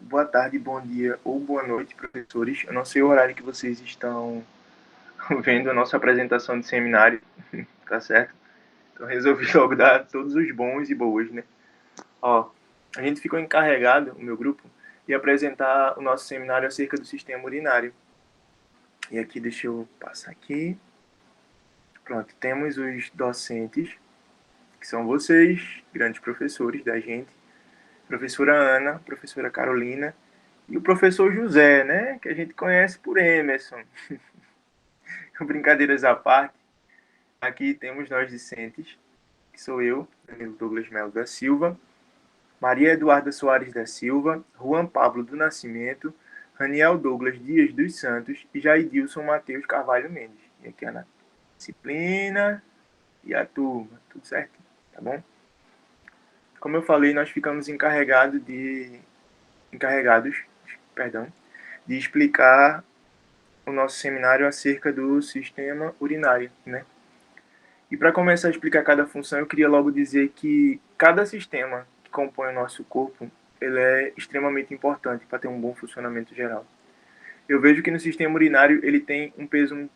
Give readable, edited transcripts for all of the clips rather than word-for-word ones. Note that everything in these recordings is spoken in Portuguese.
Boa tarde, bom dia ou boa noite, professores. Eu não sei o horário que vocês estão vendo a nossa apresentação de seminário, tá certo? Então resolvi logo dar todos os bons e boas, né? Ó, a gente ficou encarregado, o meu grupo, de apresentar o nosso seminário acerca do sistema urinário. E aqui, deixa eu passar aqui. Pronto, temos os docentes, que são vocês, grandes professores da gente. Professora Ana, professora Carolina e o professor José, né? Que a gente conhece por Emerson. Brincadeiras à parte, aqui temos nós discentes, que sou eu, Danilo Douglas Melo da Silva, Maria Eduarda Soares da Silva, Juan Pablo do Nascimento, Raniel Douglas Dias dos Santos e Jaidilson Matheus Carvalho Mendes. E aqui a disciplina e a turma, tudo certo, tá bom? Como eu falei, nós ficamos encarregados, perdão, de explicar o nosso seminário acerca do sistema urinário, né? E para começar a explicar cada função, eu queria logo dizer que cada sistema que compõe o nosso corpo, ele é extremamente importante para ter um bom funcionamento geral. Eu vejo que no sistema urinário ele tem um peso um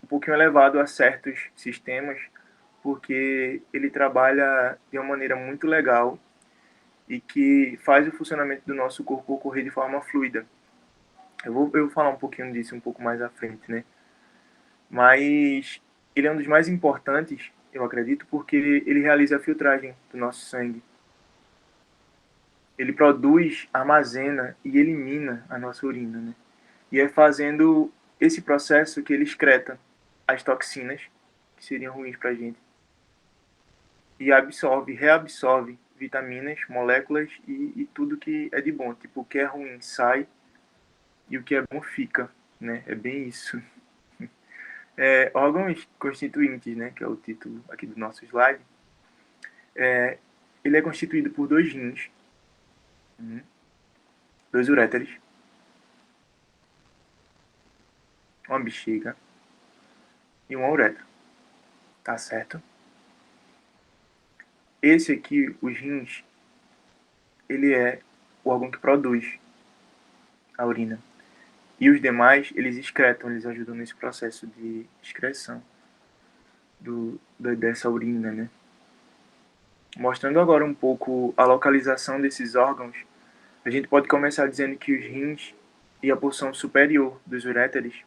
pouquinho elevado a certos sistemas, porque ele trabalha de uma maneira muito legal e que faz o funcionamento do nosso corpo ocorrer de forma fluida. Eu vou falar um pouquinho disso um pouco mais à frente, né? Mas ele é um dos mais importantes, eu acredito, porque ele realiza a filtragem do nosso sangue. Ele produz, armazena e elimina a nossa urina, né? E é fazendo esse processo que ele excreta as toxinas, que seriam ruins para a gente, e absorve, reabsorve vitaminas, moléculas e tudo que é de bom. Tipo, o que é ruim sai e o que é bom fica, né? É bem isso. Órgãos constituintes, né, que é o título aqui do nosso slide, ele é constituído por dois rins, dois uréteres, uma bexiga e uma uretra, tá certo? Esse aqui, os rins, ele é o órgão que produz a urina. E os demais, eles excretam, eles ajudam nesse processo de excreção dessa urina, né? Mostrando agora um pouco a localização desses órgãos, a gente pode começar dizendo que os rins e a porção superior dos uréteres,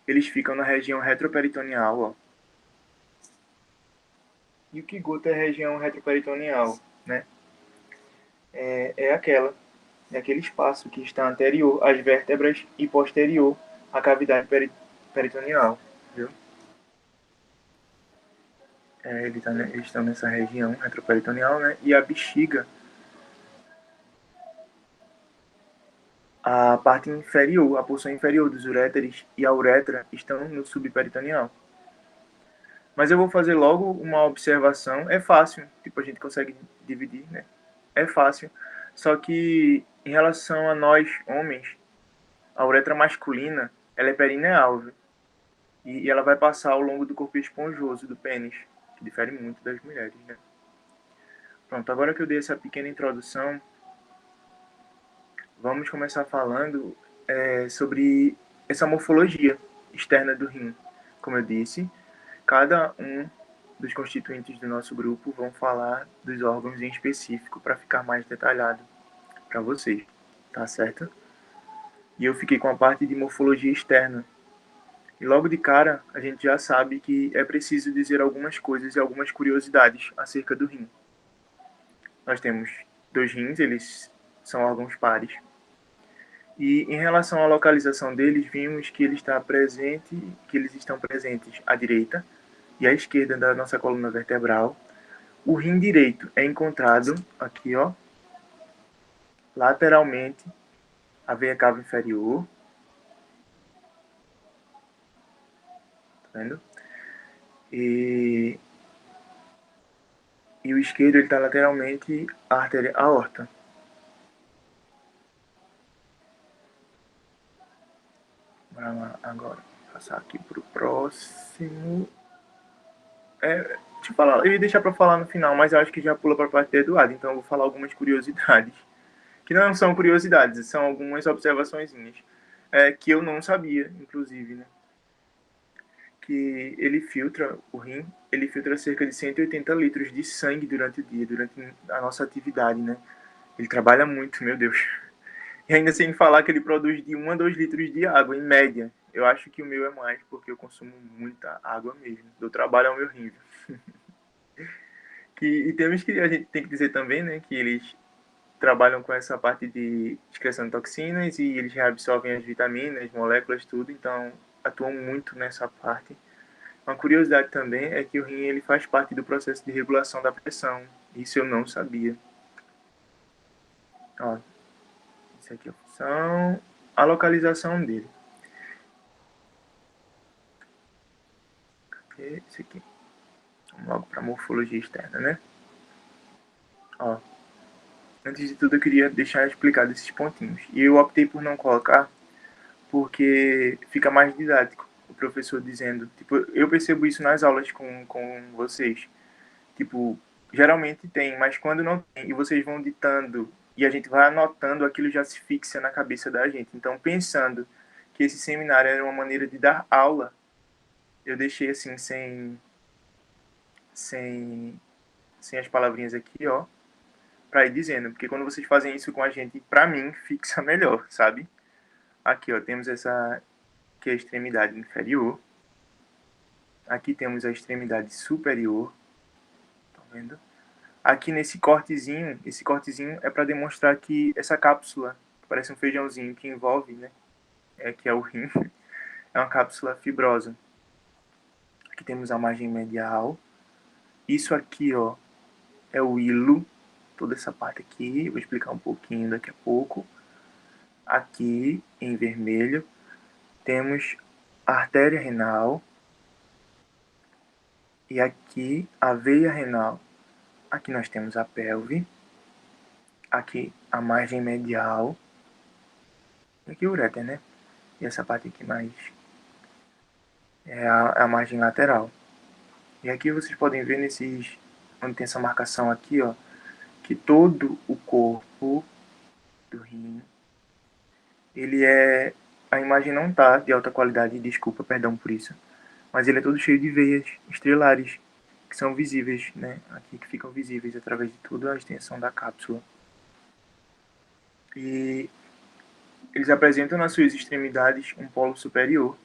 eles ficam na região retroperitoneal, ó. E o que gota é a região retroperitoneal, né? É aquela, é aquele espaço que está anterior às vértebras e posterior à cavidade peritoneal, viu? Eles estão nessa região retroperitoneal, né? E a bexiga, a parte inferior, a porção inferior dos uréteres e a uretra estão no subperitoneal. Mas eu vou fazer logo uma observação. É fácil, tipo, a gente consegue dividir, né? É fácil. Só que em relação a nós, homens, a uretra masculina, ela é perineal, viu? E ela vai passar ao longo do corpo esponjoso do pênis, que difere muito das mulheres, né? Pronto, agora que eu dei essa pequena introdução, vamos começar falando sobre essa morfologia externa do rim. Como eu disse, cada um dos constituintes do nosso grupo vão falar dos órgãos em específico para ficar mais detalhado para vocês, tá certo? E eu fiquei com a parte de morfologia externa. E logo de cara, a gente já sabe que é preciso dizer algumas coisas e algumas curiosidades acerca do rim. Nós temos dois rins, eles são órgãos pares. E em relação à localização deles, vimos que que eles estão presentes à direita e à esquerda da nossa coluna vertebral. O rim direito é encontrado aqui, ó, lateralmente à veia cava inferior, tá vendo? E, e o esquerdo ele está lateralmente à artéria aorta. Vamos lá agora, passar aqui para o próximo. Deixa eu ia deixar para falar no final, mas eu acho que já pula para a parte do Eduardo, então eu vou falar algumas curiosidades que não são curiosidades, são algumas observaçõezinhas que eu não sabia, inclusive, né? Que ele filtra, o rim, ele filtra cerca de 180 litros de sangue durante o dia, durante a nossa atividade, né? Ele trabalha muito, meu Deus. E ainda sem falar que ele produz de 1 a 2 litros de água, em média. Eu acho que o meu é mais, porque eu consumo muita água mesmo. Do trabalho ao meu rim. E temos que, a gente tem que dizer também, né, que eles trabalham com essa parte de excreção de toxinas e eles reabsorvem as vitaminas, moléculas, tudo, então atuam muito nessa parte. Uma curiosidade também é que o rim ele faz parte do processo de regulação da pressão. Isso eu não sabia. Ó, isso aqui é a função, a localização dele. Esse aqui. Vamos logo para a morfologia externa, né? Ó, antes de tudo eu queria deixar explicado esses pontinhos. E eu optei por não colocar porque fica mais didático o professor dizendo. Tipo, eu percebo isso nas aulas com vocês. Tipo, geralmente tem, mas quando não tem, e vocês vão ditando e a gente vai anotando, aquilo já se fixa na cabeça da gente. Então, pensando que esse seminário era uma maneira de dar aula, eu deixei assim, sem, sem as palavrinhas aqui, ó, pra ir dizendo. Porque quando vocês fazem isso com a gente, pra mim, fixa melhor, sabe? Aqui, ó, temos essa que é a extremidade inferior. Aqui temos a extremidade superior. Tá vendo? Aqui nesse cortezinho, esse cortezinho é para demonstrar que essa cápsula, que parece um feijãozinho que envolve, né, que é o rim, é uma cápsula fibrosa. Aqui temos a margem medial. Isso aqui, ó, é o hilo, toda essa parte aqui, vou explicar um pouquinho daqui a pouco. Aqui, em vermelho, temos a artéria renal e aqui a veia renal. Aqui nós temos a pelve, aqui a margem medial, aqui o uréter, né? E essa parte aqui mais é a margem lateral. E aqui vocês podem ver nesses, onde tem essa marcação aqui, ó, que todo o corpo do rim, ele é, a imagem não tá de alta qualidade, desculpa, perdão por isso, mas ele é todo cheio de veias estrelares, que são visíveis, né, aqui que ficam visíveis através de toda a extensão da cápsula. E eles apresentam nas suas extremidades um polo superior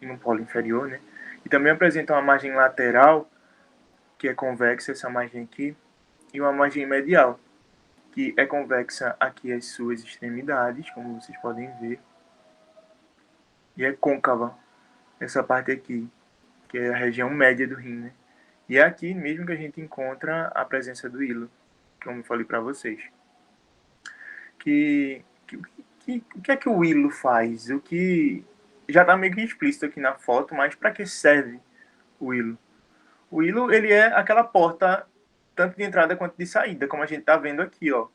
e um polo inferior, né, e também apresentam a margem lateral, que é convexa, essa margem aqui, e uma margem medial, que é convexa aqui às suas extremidades, como vocês podem ver, e é côncava essa parte aqui, que é a região média do rim, né? E é aqui mesmo que a gente encontra a presença do hilo, como eu falei para vocês. O que é que o hilo faz? O que já está meio que explícito aqui na foto, mas para que serve o hilo? O hilo ele é aquela porta tanto de entrada quanto de saída, como a gente está vendo aqui, ó.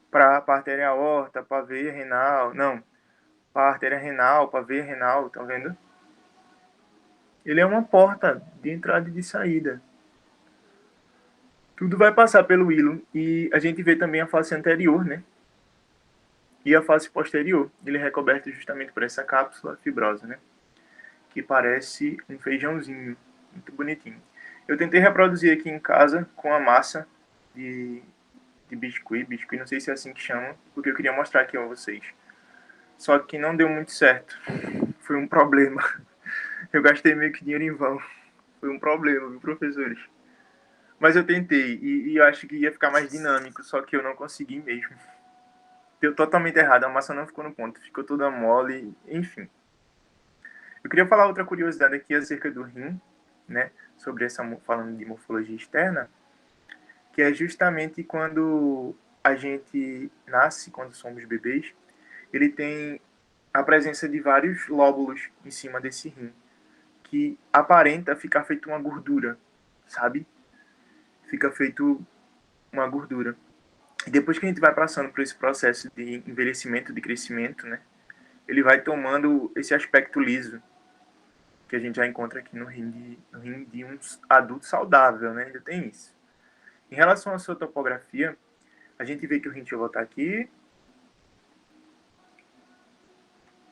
Para a artéria aorta, para a veia renal, não, para a artéria renal, para a veia renal, tá vendo? Ele é uma porta de entrada e de saída. Tudo vai passar pelo hilo e a gente vê também a face anterior, né? E a face posterior. Ele é recoberto justamente por essa cápsula fibrosa, né? Que parece um feijãozinho, muito bonitinho. Eu tentei reproduzir aqui em casa com a massa de, de biscuit, não sei se é assim que chama, porque eu queria mostrar aqui a vocês. Só que não deu muito certo. Foi um problema. Eu gastei meio que dinheiro em vão. Foi um problema, viu, professores? Mas eu tentei e eu acho que ia ficar mais dinâmico, só que eu não consegui mesmo. Deu totalmente errado, a massa não ficou no ponto, ficou toda mole, enfim. Eu queria falar outra curiosidade aqui acerca do rim, né? Sobre essa, falando de morfologia externa, que é justamente quando a gente nasce, quando somos bebês, ele tem a presença de vários lóbulos em cima desse rim, que aparenta ficar feito uma gordura, sabe? Fica feito uma gordura. E depois que a gente vai passando por esse processo de envelhecimento, de crescimento, né? Ele vai tomando esse aspecto liso que a gente já encontra aqui no rim de um adulto saudável, né? Ainda tem isso. Em relação à sua topografia, A gente vê que o rim, deixa eu voltar aqui.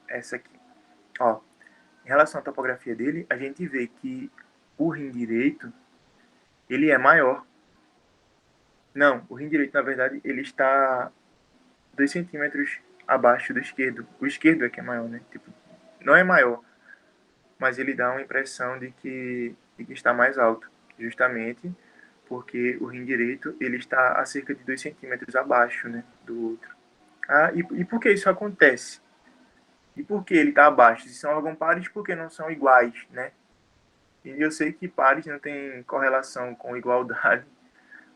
Essa aqui. Ó, em relação à topografia dele, a gente vê que o rim direito, ele é maior. Não, o rim direito, na verdade, ele está 2 centímetros abaixo do esquerdo. O esquerdo é que é maior, né? Tipo, não é maior, mas ele dá uma impressão de que está mais alto, justamente porque o rim direito ele está a cerca de 2 centímetros abaixo, né, do outro. Ah, e por que isso acontece? E por que ele está abaixo? Se são órgãos pares, por que não são iguais, né? E eu sei que pares não tem correlação com igualdade,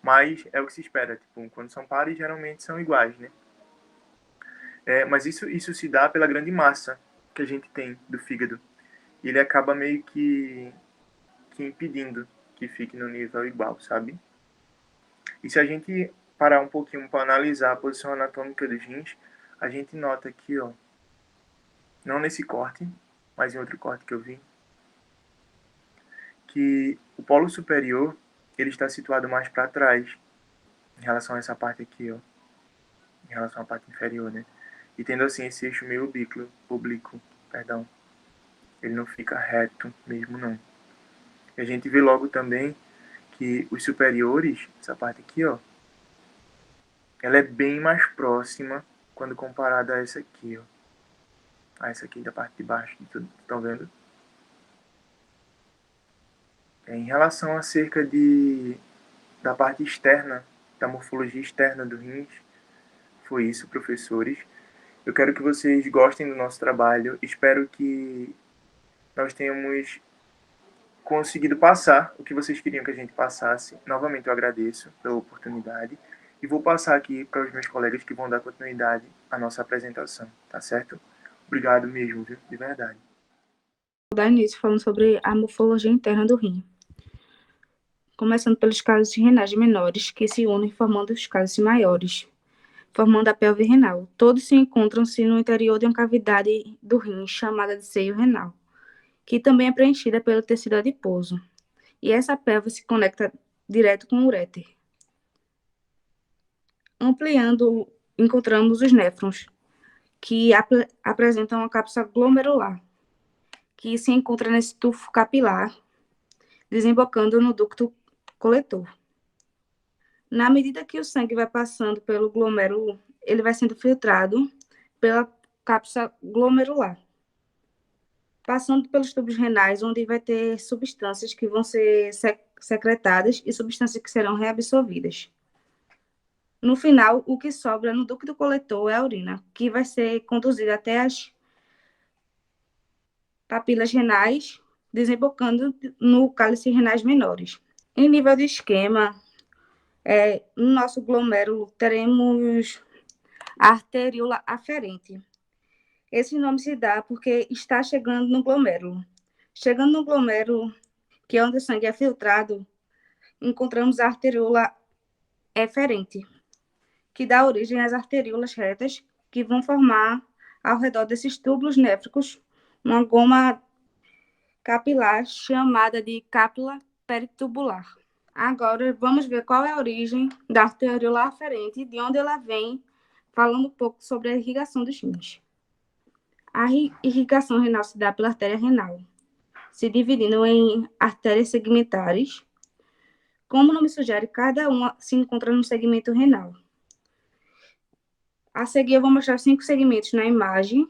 mas é o que se espera. Tipo, quando são pares, geralmente são iguais, né? Mas isso se dá pela grande massa que a gente tem do fígado. E ele acaba meio que impedindo que fique no nível igual, sabe? E se a gente parar um pouquinho para analisar a posição anatômica dos rins, a gente nota aqui, ó, não nesse corte, mas em outro corte que eu vi, que o polo superior ele está situado mais para trás em relação a essa parte aqui, ó, em relação à parte inferior, né? E tendo assim esse eixo meio oblíquo, perdão. Ele não fica reto mesmo, não. E a gente vê logo também que os superiores, essa parte aqui, ó, ela é bem mais próxima quando comparada a essa aqui, ó. A essa aqui da parte de baixo, estão vendo? Em relação acerca da parte externa, da morfologia externa do rins, foi isso, professores. Eu quero que vocês gostem do nosso trabalho. Espero que nós tenhamos conseguido passar o que vocês queriam que a gente passasse. Novamente eu agradeço pela oportunidade e vou passar aqui para os meus colegas que vão dar continuidade à nossa apresentação, tá certo? Obrigado mesmo, viu? De verdade. Vou dar início falando sobre a morfologia interna do rim. Começando pelos cálices renais menores, que se unem formando os cálices maiores, formando a pelve renal. Todos se encontram-se no interior de uma cavidade do rim, chamada de seio renal, que também é preenchida pelo tecido adiposo. E essa pelve se conecta direto com o uréter. Ampliando, encontramos os néfrons, que apresentam uma cápsula glomerular, que se encontra nesse tufo capilar, desembocando no ducto coletor. Na medida que o sangue vai passando pelo glomérulo, ele vai sendo filtrado pela cápsula glomerular, passando pelos tubos renais, onde vai ter substâncias que vão ser secretadas e substâncias que serão reabsorvidas. No final, o que sobra no ducto coletor é a urina, que vai ser conduzida até as papilas renais, desembocando no cálice renais menores. Em nível de esquema, no nosso glomérulo teremos a arteríola aferente. Esse nome se dá porque está chegando no glomérulo. Chegando no glomérulo, que é onde o sangue é filtrado, encontramos a arteríola eferente, que dá origem às arteríolas retas, que vão formar, ao redor desses túbulos néfricos, uma goma capilar chamada de cápsula peritubular. Agora, vamos ver qual é a origem da arteríola aferente, de onde ela vem, falando um pouco sobre a irrigação dos rins. A irrigação renal se dá pela artéria renal, se dividindo em artérias segmentares. Como o nome sugere, cada uma se encontra no segmento renal. A seguir, eu vou mostrar 5 segmentos na imagem,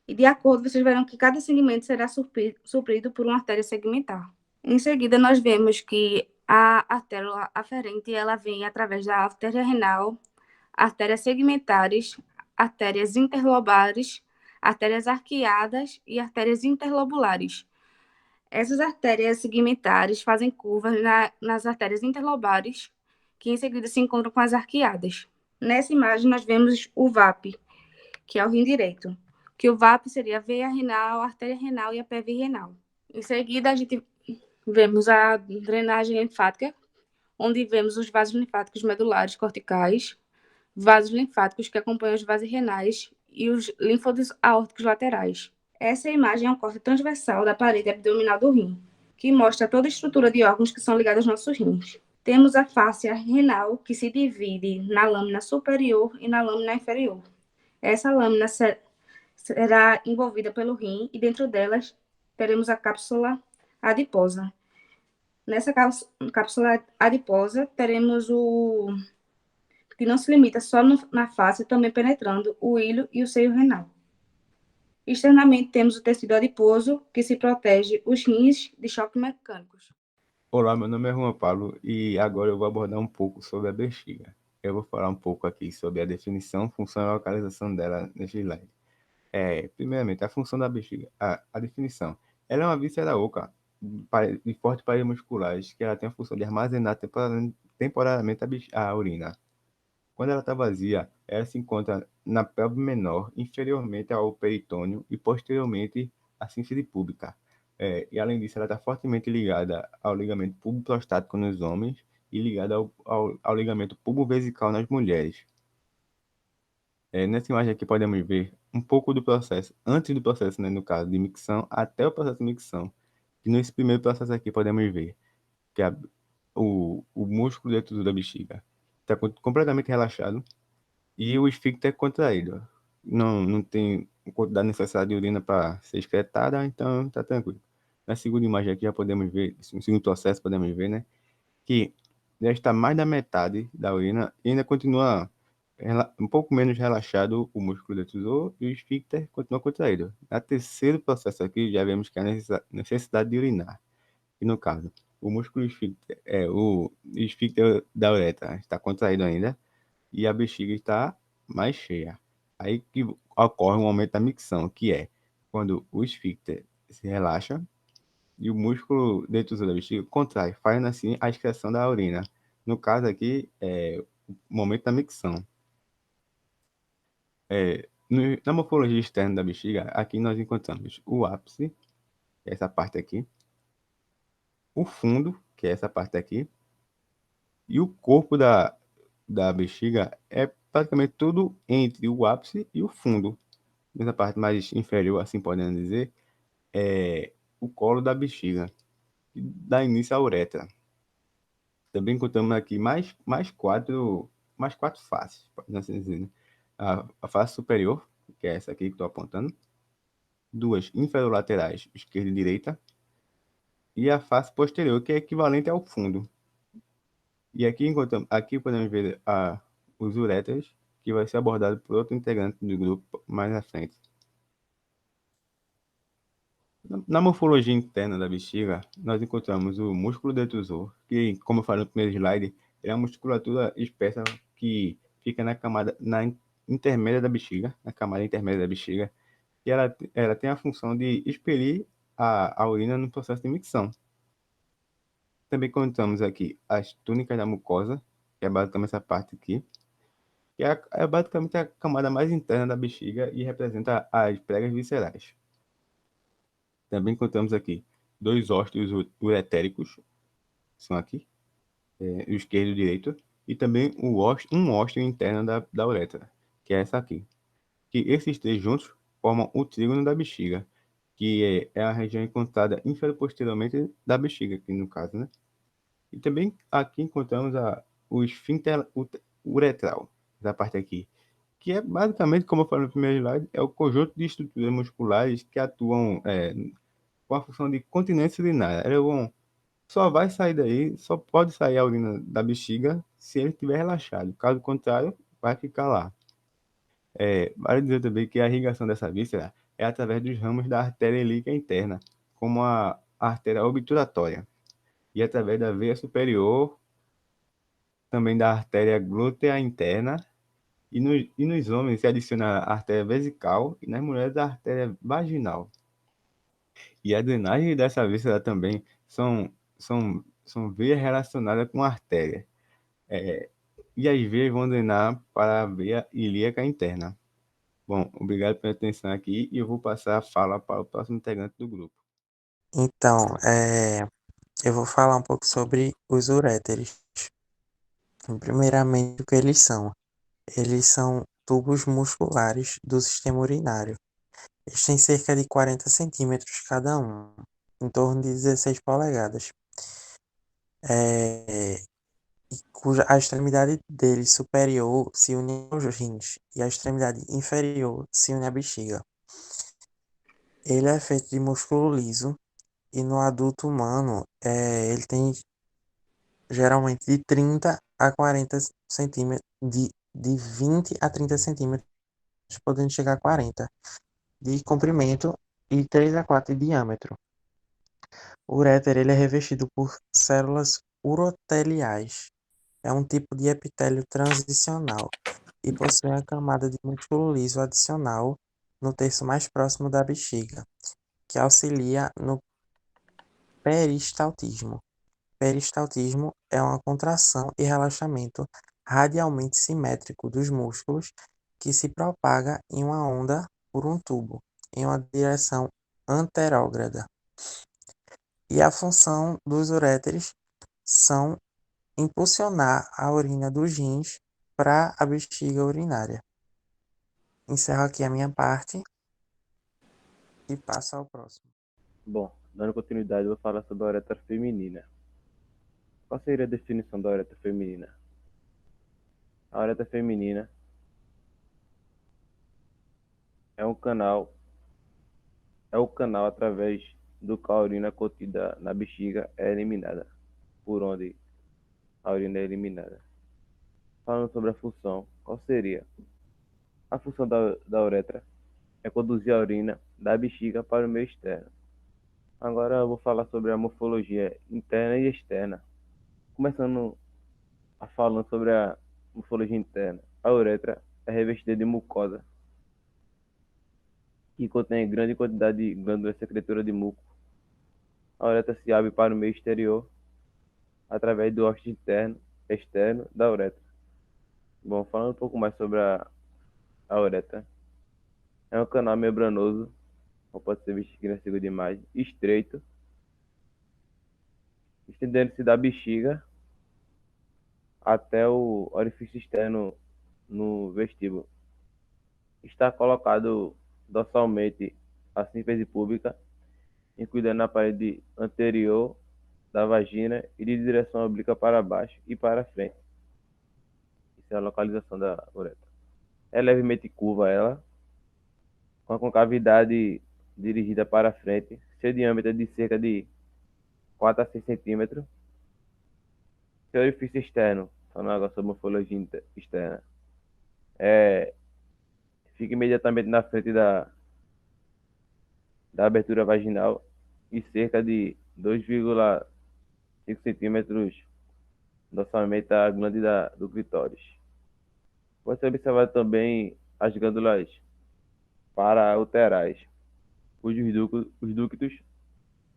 e de acordo, vocês verão que cada segmento será suprido por uma artéria segmentar. Em seguida, nós vemos que a artéria aferente, ela vem através da artéria renal, artérias segmentares, artérias interlobares, artérias arqueadas e artérias interlobulares. Essas artérias segmentares fazem curvas nas artérias interlobares, que em seguida se encontram com as arqueadas. Nessa imagem, nós vemos o VAP, que é o rim direito, que o VAP seria a veia renal, a artéria renal e a PV renal. Em seguida, a gente vemos a drenagem linfática, onde vemos os vasos linfáticos medulares corticais, vasos linfáticos que acompanham os vasos renais e os linfônodos aórticos laterais. Essa imagem é um corte transversal da parede abdominal do rim, que mostra toda a estrutura de órgãos que são ligados aos nossos rins. Temos a fáscia renal, que se divide na lâmina superior e na lâmina inferior. Essa lâmina será envolvida pelo rim e dentro delas teremos a cápsula adiposa. Nessa cápsula adiposa teremos o que não se limita só na face, também penetrando o hílio e o seio renal. Externamente temos o tecido adiposo, que se protege os rins de choques mecânicos. Olá, meu nome é Juan Pablo e agora eu vou abordar um pouco sobre a bexiga. Eu vou falar um pouco aqui sobre a definição, função e localização dela neste slide. Primeiramente, a função da bexiga. A definição. Ela é uma víscera oca de fortes paredes musculares que ela tem a função de armazenar temporariamente a urina. Quando ela está vazia, ela se encontra na pelve menor, inferiormente ao peritônio e posteriormente à síntese púbica. E além disso, ela está fortemente ligada ao ligamento pubo-prostático nos homens e ligada ao ligamento pubo-vesical nas mulheres. Nessa imagem aqui podemos ver um pouco do processo, antes do processo, né, no caso de micção, até o processo de micção. E nesse primeiro processo aqui podemos ver que o músculo dentro da bexiga está completamente relaxado e o esfíncter contraído. Não tem quantidade necessária de urina para ser excretada, então está tranquilo. Na segunda imagem aqui já podemos ver, no segundo processo podemos ver, né, que já está mais da metade da urina e ainda continua um pouco menos relaxado o músculo detusor e o esfíncter continua contraído. No terceiro processo aqui já vemos que há necessidade de urinar. E no caso, o músculo esfíncter, o esfíncter da uretra está contraído ainda e a bexiga está mais cheia. Aí que ocorre um aumento da micção, que é quando o esfíncter se relaxa e o músculo detusor da bexiga contrai, fazendo assim a excreção da urina. No caso aqui, é o momento da micção. Na morfologia externa da bexiga, aqui nós encontramos o ápice, que é essa parte aqui, o fundo, que é essa parte aqui, e o corpo da bexiga é praticamente tudo entre o ápice e o fundo. Nessa parte mais inferior, assim podemos dizer, é o colo da bexiga, que dá início à uretra. Também encontramos aqui mais quatro faces, podemos assim dizer, né? A face superior, que é essa aqui que estou apontando, duas inferolaterais, esquerda e direita, e a face posterior, que é equivalente ao fundo. E aqui podemos ver os uréteres, que vai ser abordado por outro integrante do grupo mais à frente. Na morfologia interna da bexiga, nós encontramos o músculo detusor, que, como eu falei no primeiro slide, é uma musculatura espessa que fica intermédia da bexiga, na camada intermédia da bexiga, e ela tem a função de expelir a urina no processo de micção. Também encontramos aqui as túnicas da mucosa, que é basicamente essa parte aqui, que é basicamente a camada mais interna da bexiga e representa as pregas viscerais. Também encontramos aqui dois ósteos uretéricos, são aqui, o esquerdo e o direito, e também um ósteo interno da uretra, que é essa aqui. Que esses três juntos formam o trígono da bexiga, que é a região encontrada inferior-posteriormente da bexiga, aqui no caso, né? E também aqui encontramos o esfíncter uretral, essa parte aqui, que é basicamente, como eu falei no primeiro slide, é o conjunto de estruturas musculares que atuam com a função de continência urinária. Elas só vai sair daí, só pode sair a urina da bexiga se ele estiver relaxado. Caso contrário, vai ficar lá. Vale dizer também que a irrigação dessa víscera é através dos ramos da artéria ilíaca interna, como a artéria obturatória, e através da veia superior, também da artéria glútea interna, e nos homens se adiciona a artéria vesical e nas mulheres a artéria vaginal. E a drenagem dessa víscera também são veias relacionadas com a artéria. E as veias vão drenar para a veia ilíaca interna. Bom, obrigado pela atenção aqui e eu vou passar a fala para o próximo integrante do grupo. Então, eu vou falar um pouco sobre os uréteres. Primeiramente, o que eles são? Eles são tubos musculares do sistema urinário. Eles têm cerca de 40 centímetros cada um, em torno de 16 polegadas. cuja a extremidade dele superior se une aos rins e a extremidade inferior se une à bexiga. Ele é feito de músculo liso e no adulto humano ele tem geralmente de 30 a 40 centímetros, de 20 a 30 centímetros, podendo chegar a 40 de comprimento e 3 a 4 de diâmetro. O uréter ele é revestido por células uroteliais. É um tipo de epitélio transicional e possui uma camada de músculo liso adicional no terço mais próximo da bexiga, que auxilia no peristaltismo. Peristaltismo é uma contração e relaxamento radialmente simétrico dos músculos que se propaga em uma onda por um tubo, em uma direção anterógrada. E a função dos uréteres são impulsionar a urina dos rins para a bexiga urinária. Encerro aqui a minha parte e passo ao próximo. Bom, dando continuidade, eu vou falar sobre a uretra feminina. Qual seria a definição da uretra feminina? A uretra feminina é o canal através do qual a urina contida na bexiga é eliminada, por onde a urina é eliminada. Falando sobre a função, qual seria? A função da uretra é conduzir a urina da bexiga para o meio externo. Agora eu vou falar sobre a morfologia interna e externa. Começando falando sobre a morfologia interna. A uretra é revestida de mucosa, que contém grande quantidade de glândulas secretoras de muco. A uretra se abre para o meio exterior através do órgão externo da uretra. Bom, falando um pouco mais sobre a uretra. É um canal membranoso, ou pode ser visto aqui na segunda imagem, estreito, estendendo-se da bexiga até o orifício externo no vestíbulo. Está colocado dorsalmente a síntese pública, incluindo na parede anterior da vagina e de direção oblíqua para baixo e para frente. Essa é a localização da uretra. É levemente curva ela, com a concavidade dirigida para frente, seu diâmetro é de cerca de 4 a 6 centímetros. Seu orifício externo, falando agora sobre morfologia externa, fica imediatamente na frente da abertura vaginal e cerca de 2,5 centímetros dorsalmente a glândula do clitóris. Pode ser observado também as glândulas parauterais, cujos ductos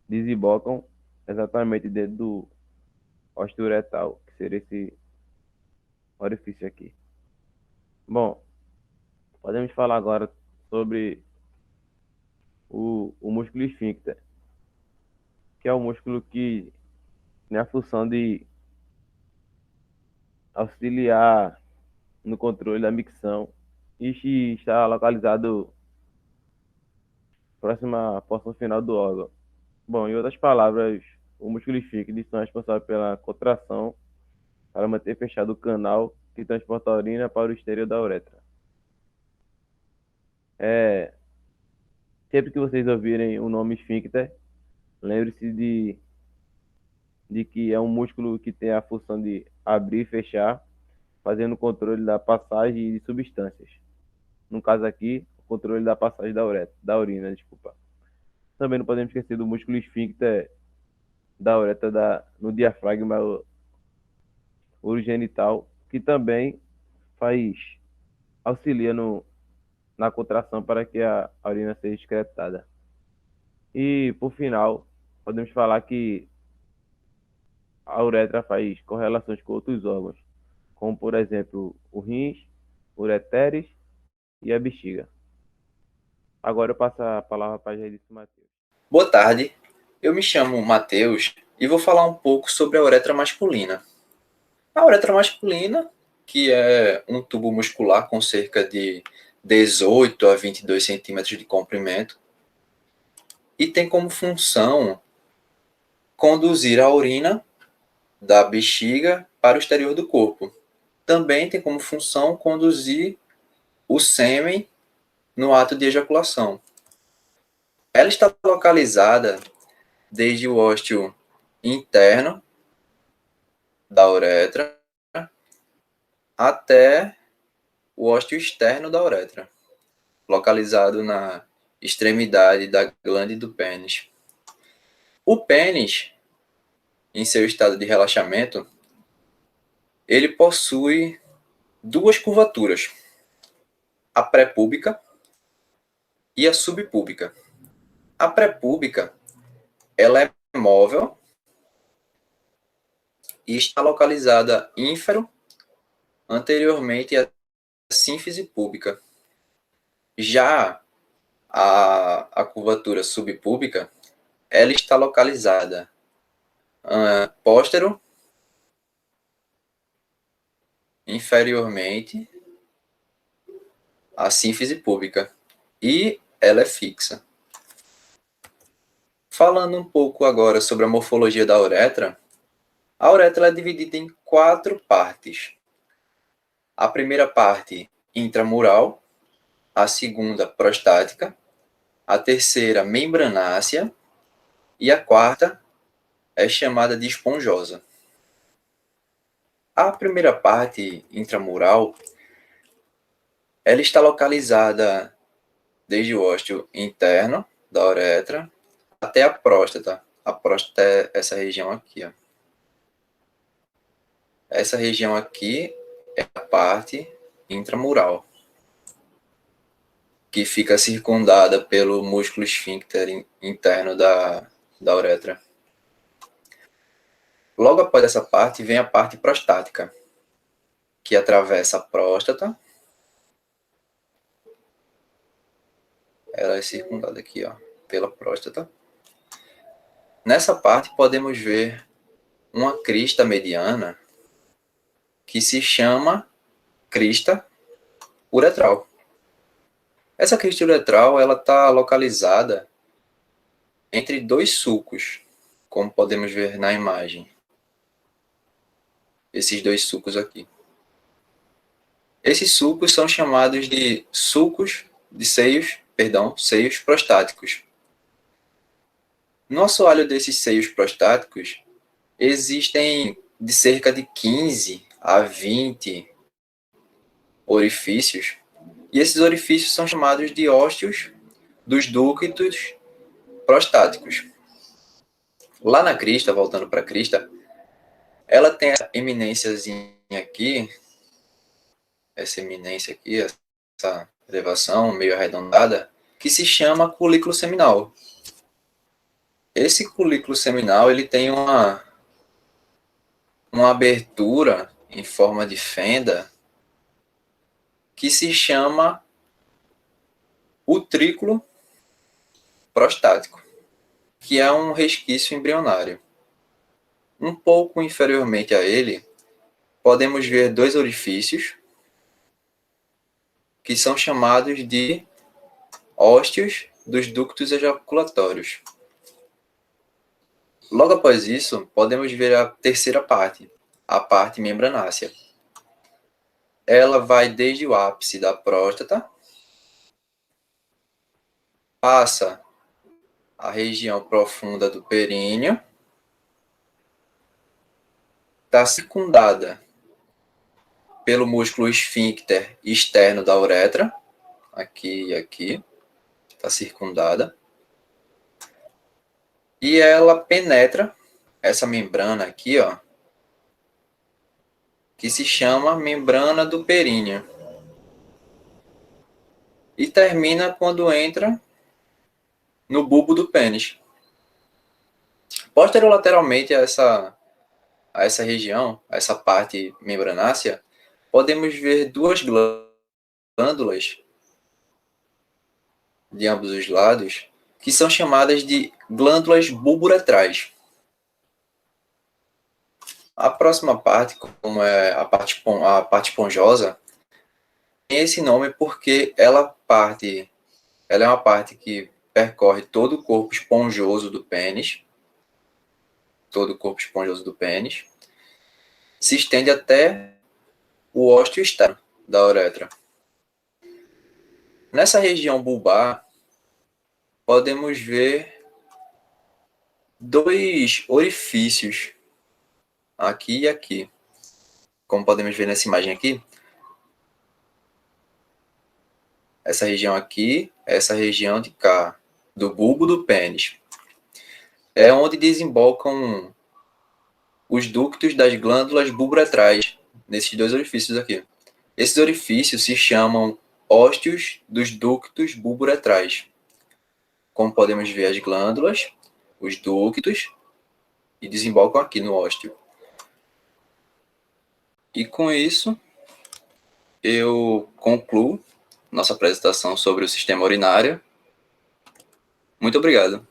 desembocam exatamente dentro do ósteo uretral, que seria esse orifício aqui. Bom, podemos falar agora sobre o músculo esfíncter, que é o músculo que tem a função de auxiliar no controle da micção e está localizado próximo à porção final do órgão. Bom, em outras palavras, o músculo esfíncter são responsáveis pela contração para manter fechado o canal que transporta a urina para o exterior da uretra. Sempre que vocês ouvirem o nome esfíncter, lembre-se de que é um músculo que tem a função de abrir e fechar, fazendo o controle da passagem de substâncias. No caso aqui, o controle da passagem da urina, desculpa. Também não podemos esquecer do músculo esfíncter da uretra no diafragma urogenital, que também auxilia na contração para que a urina seja excretada. E, por final, podemos falar que a uretra faz correlações com outros órgãos, como, por exemplo, o rins, ureteres e a bexiga. Agora eu passo a palavra para a Jairice Matheus. Boa tarde, eu me chamo Matheus e vou falar um pouco sobre a uretra masculina. A uretra masculina, que é um tubo muscular com cerca de 18 a 22 centímetros de comprimento, e tem como função conduzir a urina da bexiga para o exterior do corpo. Também tem como função conduzir o sêmen no ato de ejaculação. Ela está localizada desde o ósteo interno da uretra até o ósteo externo da uretra, localizado na extremidade da glândula do pênis. O pênis, em seu estado de relaxamento, ele possui duas curvaturas, a pré-púbica e a subpúbica. A pré-púbica, ela é móvel e está localizada ínfero anteriormente à sínfise púbica. Já a curvatura subpúbica, ela está localizada póstero, inferiormente à sínfise púbica, e ela é fixa. Falando um pouco agora sobre a morfologia da uretra, a uretra é dividida em 4 partes. A primeira parte, intramural, a segunda, prostática, a terceira, membranácea, e a quarta é chamada de esponjosa. A primeira parte, intramural, ela está localizada desde o ósteo interno da uretra até a próstata. A próstata é essa região aqui, ó. Essa região aqui é a parte intramural, que fica circundada pelo músculo esfíncter interno da uretra. Logo após essa parte, vem a parte prostática, que atravessa a próstata. Ela é circundada aqui, ó, pela próstata. Nessa parte, podemos ver uma crista mediana que se chama crista uretral. Essa crista uretral, ela está localizada entre 2 sulcos, como podemos ver na imagem. Esses 2 sulcos aqui. Esses sulcos são chamados de seios prostáticos. No assoalho desses seios prostáticos, existem de cerca de 15 a 20 orifícios, e esses orifícios são chamados de ósteos dos ductos prostáticos. Lá na crista, voltando para a crista, ela tem essa eminênciazinha aqui, essa eminência aqui, essa elevação meio arredondada, que se chama colículo seminal. Esse colículo seminal, ele tem uma abertura em forma de fenda que se chama utrículo prostático, que é um resquício embrionário. Um pouco inferiormente a ele, podemos ver 2 orifícios que são chamados de ósteos dos ductos ejaculatórios. Logo após isso, podemos ver a terceira parte, a parte membranácea. Ela vai desde o ápice da próstata, passa a região profunda do períneo, está circundada pelo músculo esfíncter externo da uretra, aqui e aqui, está circundada, e ela penetra essa membrana aqui, ó, que se chama membrana do períneo, e termina quando entra no bulbo do pênis. Posterolateralmente a essa região, a essa parte membranácea, podemos ver 2 glândulas de ambos os lados, que são chamadas de glândulas bulburetrais. A próxima parte, como é a parte esponjosa, tem esse nome porque ela é uma parte que percorre todo o corpo esponjoso do pênis, se estende até o ósteo externo da uretra. Nessa região bulbar, podemos ver dois orifícios, aqui e aqui. Como podemos ver nessa imagem aqui, essa região aqui, essa região de cá, do bulbo do pênis, é onde desembocam os ductos das glândulas bulboretrais, nesses dois orifícios aqui. Esses orifícios se chamam ósteos dos ductos bulboretrais. Como podemos ver, as glândulas, os ductos, e desembocam aqui no ósteo. E com isso, eu concluo nossa apresentação sobre o sistema urinário. Muito obrigado.